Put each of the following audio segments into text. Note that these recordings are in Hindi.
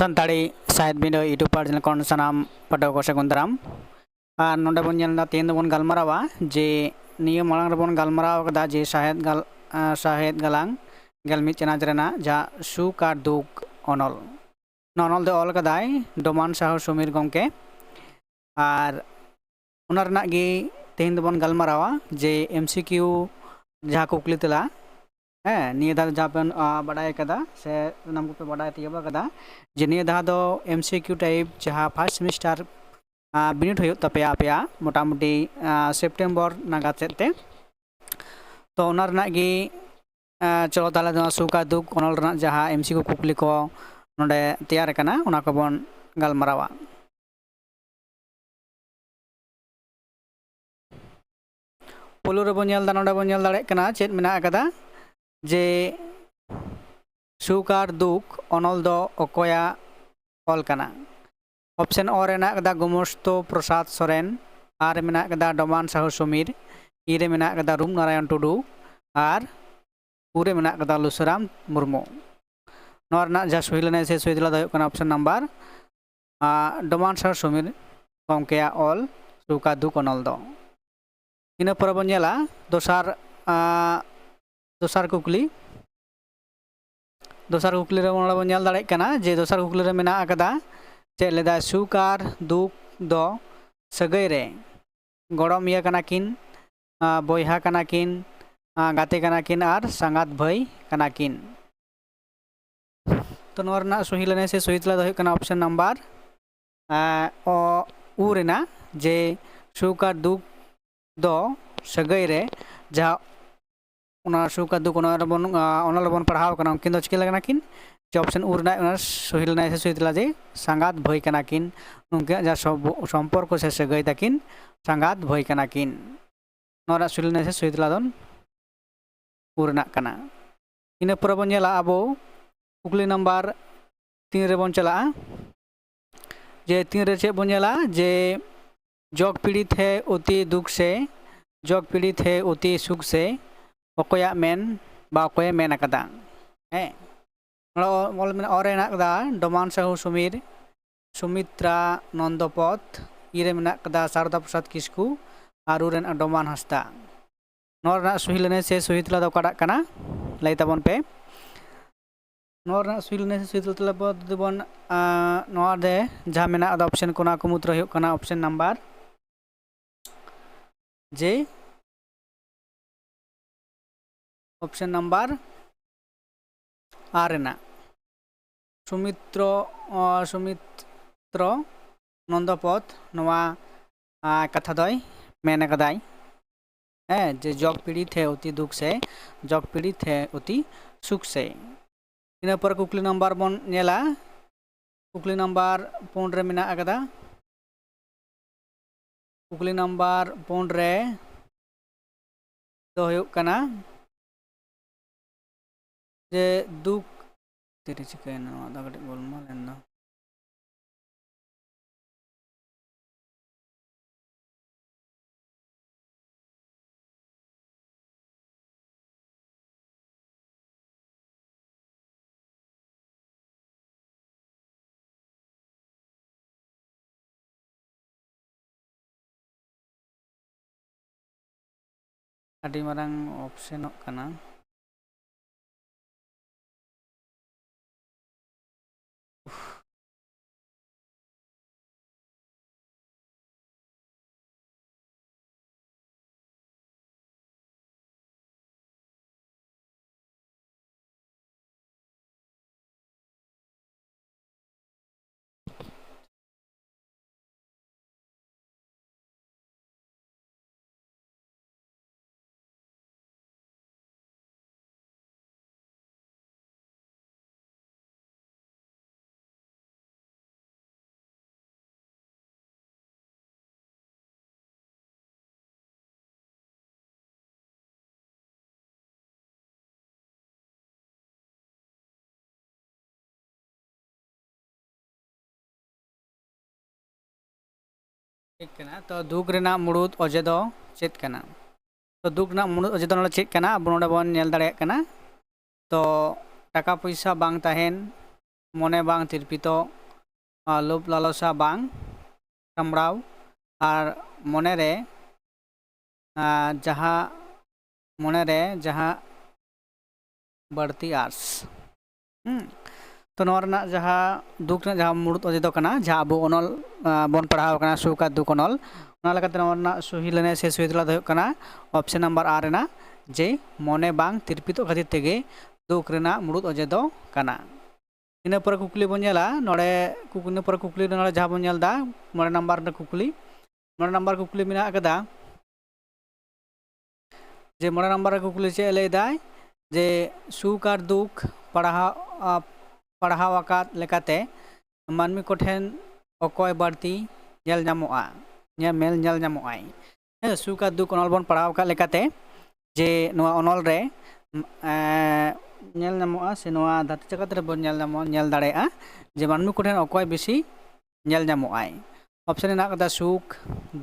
सानताड़ी साहित्य बिंदु यूट्यूब चैनल कौन सनाम पटो को सगुंदराम और नोडे बन जेलना तीन दबन गलमारावा जे निये मांग रबन गलमाराव कदा जे साहित्य गलांग गेलमी चनाज रेना जा सुख और दुख अनल ननल दे ऑल कदाय डोमान साहु सुमीर गमके और उना रना गे तीन दबन गलमारावा जे एमसीक्यू जहाँ कुकली तला निये दा जापन बड़ाई कदा से नमको पे बड़ाई तियबा कदा जे निये दा दो एमसीक्यू टाइप जहाँ फर्स्ट सेमिस्टर बिनिट होयो तपेया पेया मोटामुटी सेप्टेम्बर नागाद सेते तो उना रना गे चलो ताले दो सुका दुख अनल रना जहाँ एमसीक्यू कुकली को नोडे तैयार कना उना को बन गलमारावा पुलु रे बन नेल दा नोडे बन नेल दाड़े कना चेत मेना कदा जे सुख और दुख अनल दो अकोया ऑल कना ऑप्शन और मेना कदा गुमस्तो प्रसाद सोरेन आर मेना कदा डोमान साहु सुमीर इरे मेना कदा रूम नारायण टुडू और पूरे मेना कदा लुसराम मुर्मू नोरना जा सुहिलने से सुहिदला दो कना ऑप्शन नंबर डोमान साहु सुमीर गमकेया ऑल सुख दुख अनल दो इन पर बन नेला दोसार कुकली रे बन नेल दाड़े कना जे दोसार कुकली रे मेना कदा चेक लेदा सुख और दुख दो सगै रे गड़म इया कना किन बयहा कना किन गाते कना किन और संगात भाई कना किन तो नोरना सुहिलने से सुहितला दो कना ऑप्शन नंबर उ रेना जे सुख और दुख दो सगै रे जहाँ उना सुख दुख बन पढ़ाव कना उनकिन दो चिका लगना किन जे ऑप्शन उरना सुहिलना से सुहितला जे संगात भाई कना किन उनके जा सम्पर्क से सगै तकिन संगात भाई कना किन नोरा सुहिलना से सुहितला दोन उरना कना इन पर बन नेला आबो कुकली नंबर 3 रे बन चला जे 3 रे चे बन नेला जे जग पीड़ित है अति दुख से जग पीड़ित है अति सुख से अकोया मेन बा अकोया मेन कदा है मोल में और कदा डोमान साहु सुमीर सुमित्रा नंदपथ इरे मेना कदा शारदा प्रसाद किस्कू और उरेन डोमान हंसदा नोरना सुहिलने से सुहितला दो कड़ा कना लई तबन पे नोरना सुहिलने से सुहितला बन नोआ दे जहाँ मेना ऑप्शन कोना कुमुत्र हो कना ऑप्शन नंबर जे ऑप्शन नंबर आरेना सुमित्र नंदपथ नवा कथा दय मेन कदाय है जे जग पीड़ित है अति दुख से जग पीड़ित है अति सुख से इन पर कुकली नंबर बन नेला कुकली नंबर 4 रे मेना कदा कुकली नंबर 4 रे तो हो कना जे दुख तेरे चिकना दा कटे गोलमा लेना अडी मारंग ऑप्शन कना ठीक कना तो दुख रेना मुड़ुद अजे दो चेत कना तो दुख ना मुड़ुद अजे दो चेत कना अब नोडे बन नेल दाड़े कना तो टाका पैसा बांग ताहेन मने बांग तिरपितो लोभ लालसा बांग सामड़ाव और मने रे जहाँ मने रे जहाँ बढ़ती आस तो नोरना जहाँ दुख ना जहाँ मुड़ुत अजे दो कना जहाँ अबो अनल बन पढ़ाव कना सुख दुख अनल ओना लगाते नोरना सही लेने से सही तला दो कना ऑप्शन नंबर आर ना जे मने बांग तिरपितो खातिर तेगे दुख रेना मुड़ुत अजे दो कना इन पर कुकली बन नेला नोडे इन पर कुकली नोडे जहाँ बन नेलदा मोड़े नंबर रे कुकली मोड़े नंबर कुकली मेना कदा जे मोड़े नंबर रे कुकली चे लैदाय जे सुख और दुख पढ़ाव आकात लेकाते मानमी कोठेन अकय बाड़ती नेल नामोआ मेल नेल नामोआय सुख और दुख अनल बन पढ़ाव आकात लेकाते जे नोआ अनल रे नेल नामोआ से नोआ धरती जगत रे बन नेल दाड़ेया जे मानमी कोठेन अकय बेसी नेल नामोआय ऑप्शन हेना कदा सुख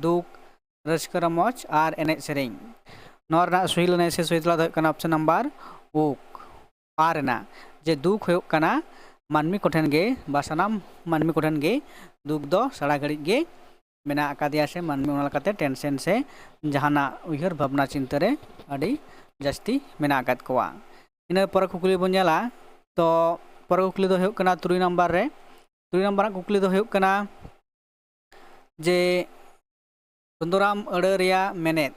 दुख रस्का रमज और एनेज सेरेñ नोरना सही लेने से सही तला दो कना ऑप्शन नंबर उक आर ना जे दुख हो कना मानमी कोठेन गे बासानाम मानमी कोठेन गे दुख दो सारा घड़ी गे मेना आकादिया से मानमी ओना लकाते टेंशन से जहाना उयहर भावना चिंता रे अड़ी जास्ती मेना आकाद कोआ इन पर कुकली बन नेला तो पर कुकली दो हो कना 3 नंबर रे 3 नंबर कुकली दो हो कना जे सुंदराम अड़े रिया मेनेत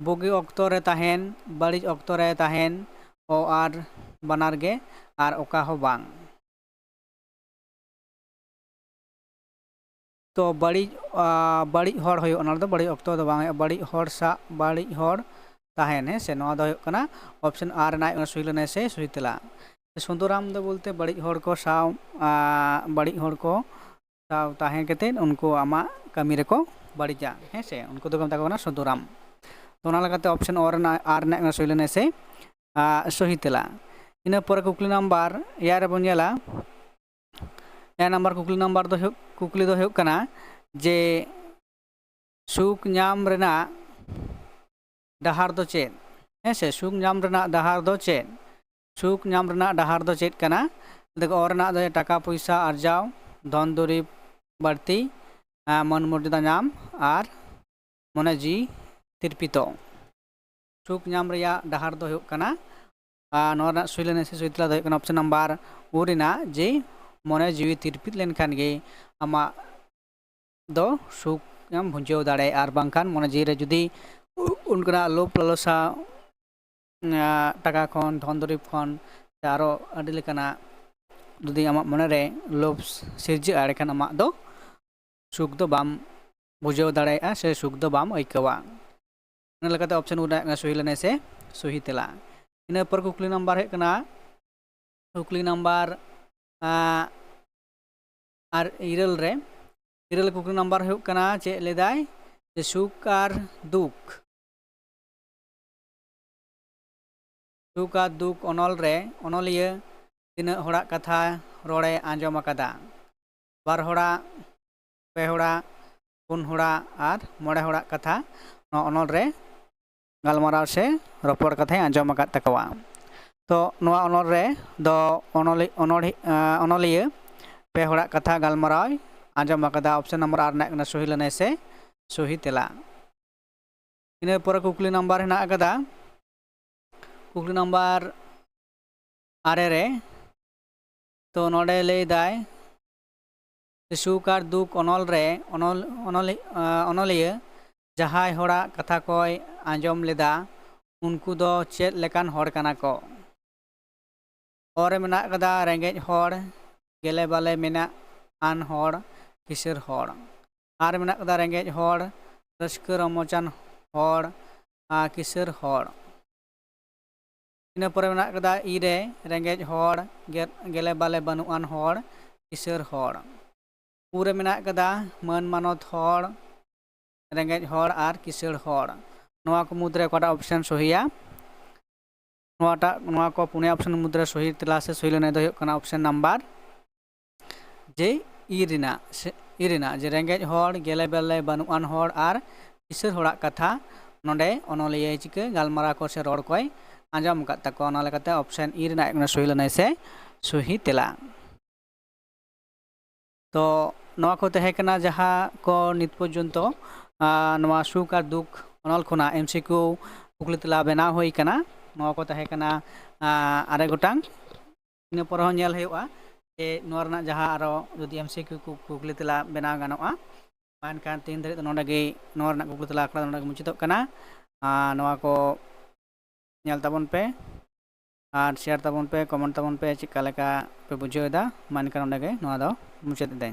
बुगी ऑक्तो रे ताहेन बड़ी ऑक्तो रे ताहेन ओ आर बनार गे आर ओका हो बांग तो बड़ी हर हो बड़ी ऑक्तो दो बांग बड़ी हर सा बड़ी हर ताहेन है से नवा दो कना ऑप्शन आर ना सही लेने से सही तला सुंदराम दो बोलते बड़ी हर को साव बड़ी हर को साव ताहेन केते उनको आमा कमी रे को बड़ीजा है से उनको तो कमता को सुंदराम तो ना लगाते ऑप्शन आर ना सही लेने से सही तला इन पर कुकली नंबर यार बन नेला या नंबर कुकली दो हो कना जे सुख नाम रेना डहार दो चेद है से सुख नाम रेना डहार दो चेद सुख नाम रेना डहार दो चेद कना देखो और ना दो टाका पैसा अर्जाव धन दुरीब बढ़ती मन मर्यादा नाम और मने जी तिरपितो सुख नाम रेया डहार दो हो कना नोरना सही लेने से सही तला दो ऑप्शन नंबर उरिना जे मने जीवी तिरपित लेनखान गे आमा दो सुख नाम भुंजाव दाड़े और बांखान मने जीवी रे जुदी उनकना लोभ लालसा टाका खन धन दुरीब खन आरो अडी लेकाना जुदी आमा मने रे लोभ सिरजे आड़ेखान आमा दो सुख दो बाम भुंजाव दाड़े से सुख दो बाम ऐकवा इन लेकाते ऑप्शन उरिना सही लेने से सही तला इन पर कुकली नंबर है कना कुकली नंबर आर इरल रे इरल कुकली नंबर है कना चे लेदाय जे सुख और दुख अनल रे अनलिया तीन होड़ा कथा रोड़े आंजम अकादा बार होड़ा पे होड़ा पुन होड़ा और मोड़े होड़ा कथा अनल रे गालमाराव से रपड़ कथा आंजम अकाद तकवा तो नवा अनल रे दो अनलिया पे होड़ा कथा गालमाराव आंजम अकादा ऑप्शन नंबर आर ना सही लेने से सही तेला इन पर कुकली नंबर हेना अकादा कुकली नंबर आरे रे तो नोडे लैदाय सुख और दुख अनल रे अनलिया जहाय होड़ा कथा कोय आंजम लेदा उनको दो चेद लेकान होड़ कना को और मेना कदा रेंगेज होड़ गेले बाले मेना आन होड़ किसर होड़ और मेना कदा रेंगेज होड़ रस्क रमोचान होड़ किसर होड़ इन पर मेना कदा इरे रेंगेज होड़ गेले बाले बनुआन होड़ किसर होड़ पूरे मेना कदा मन मानत होड़ रेंगेज होड़ और किसर होड़ नवा को मुद्रे कोटा ऑप्शन सहिया नवा को पुणे ऑप्शन मुद्रे सही तला से सही लेने दो कना ऑप्शन नंबर जे इरिना जे रेंगेज होड़ गेले बेले बनुआन होड़ और किसर होड़ा कथा नोडे अनलिया चिके गालमारा को से रोड़ कोय आंजम का तको ऑप्शन इरिना सही लेने से सही तेला। तो नवा को तहे कना जहाँ को नित पर्यन्त नवा सुख और दुख अनल खुना एमसीक्यू कुकली तला बेना हुई कना नवा को तहे कना आरे गोटांग इन पर नेल हुआ जे नवा रना जहाँ आरो जदि एमसीक्यू कुकली तला बेना गानोआ मानकान तीन धरे नोडे गे नवा रना कुकली तला आखड़ा नोडे मुचितोग कना नवा को नेल ताबन पे और शेयर ताबन पे कमेंट ताबन पे चिका लेका पे बुझेदा मानकान नोडे गे नवा दो मुचित दें।